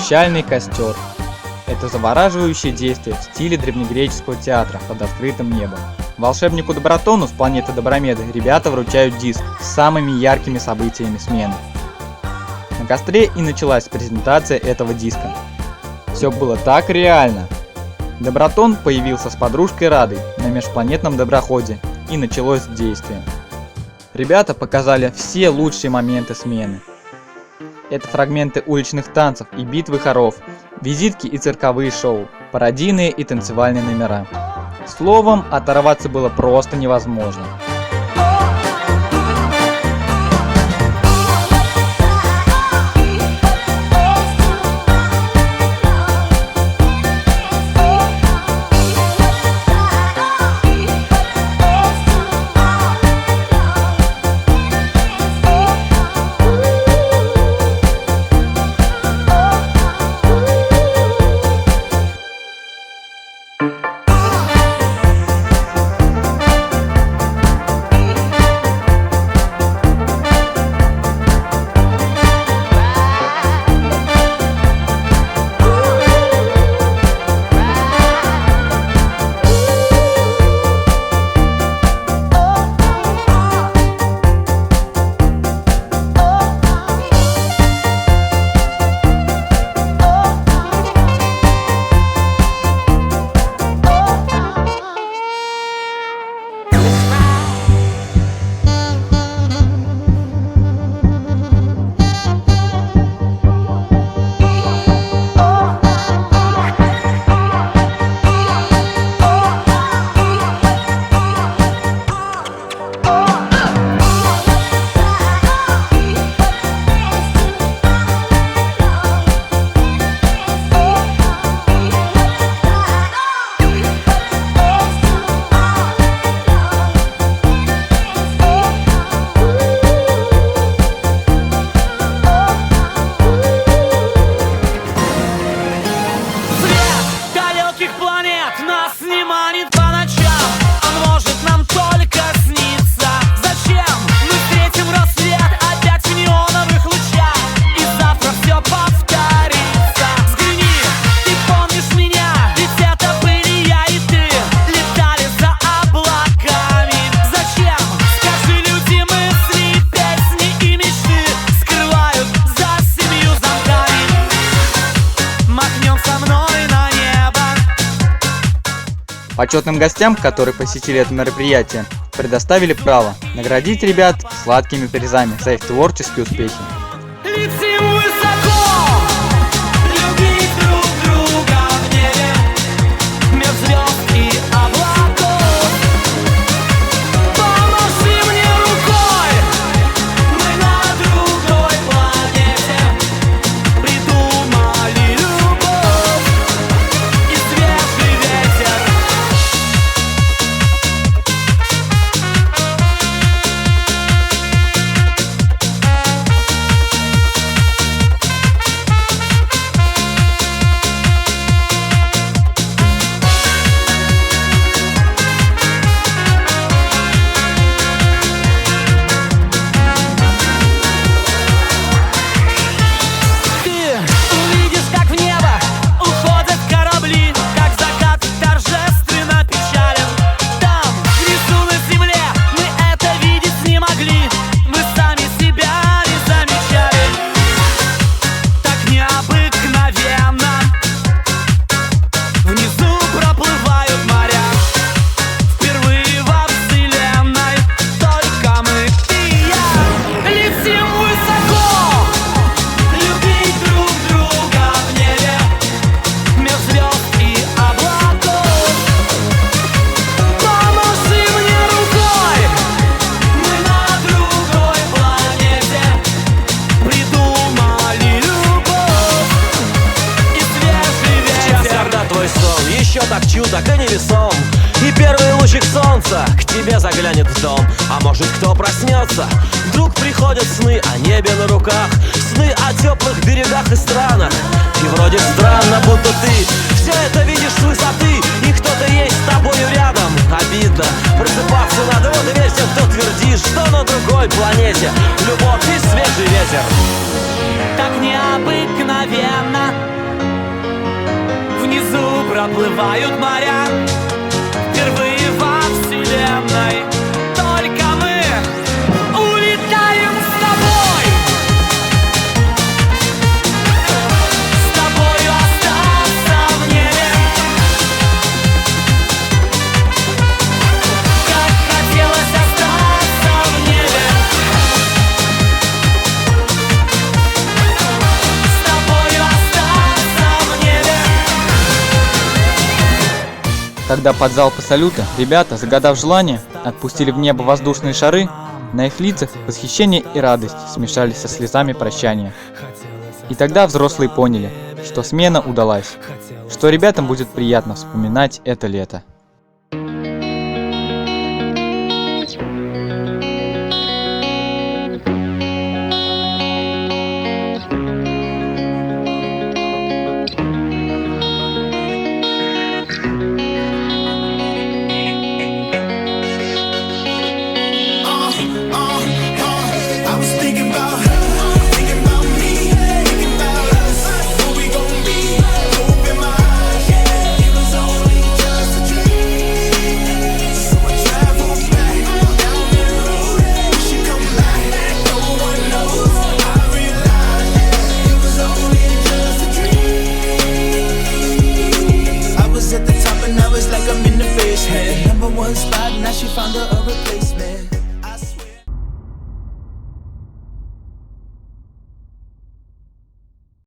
Прощальный костер. Это завораживающее действие в стиле древнегреческого театра под открытым небом. Волшебнику Добротону с планеты Добромеда ребята вручают диск с самыми яркими событиями смены. На костре и началась презентация этого диска. Все было так реально. Добротон появился с подружкой Радой на межпланетном доброходе, и началось действие. Ребята показали все лучшие моменты смены. Это фрагменты уличных танцев и битвы хоров, визитки и цирковые шоу, пародийные и танцевальные номера. Словом, оторваться было просто невозможно. Почетным гостям, которые посетили это мероприятие, предоставили право наградить ребят сладкими призами за их творческие успехи. Так чудо, и невесом. И первый лучик солнца к тебе заглянет в дом. А может, кто проснется? Вдруг приходят сны о небе на руках, сны о теплых берегах и странах. И вроде странно, будто ты все это видишь с высоты, и кто-то есть с тобою рядом. Обидно, просыпаться надо, вот и весь тем, кто твердит, что на другой планете любовь и свежий ветер. Так необыкновенно омывают моря. Впервые во вселенной только мы улетаем с тобой. С тобою остаться в небе. Как хотелось остаться в небе. С тобою остаться в небе. Когда под залпы салюта ребята, загадав желание, отпустили в небо воздушные шары, на их лицах восхищение и радость смешались со слезами прощания. И тогда взрослые поняли, что смена удалась, что ребятам будет приятно вспоминать это лето. I was thinking about her, thinking about me, thinking about us. What we gon' be? Hope in my eyes, yeah. It was only just a dream. So I traveled back down that road. We should come back. No one knows. I realized, yeah, it was only just a dream. I was at the top and I was like I'm in the basement. Number one spot, now she found a replacement.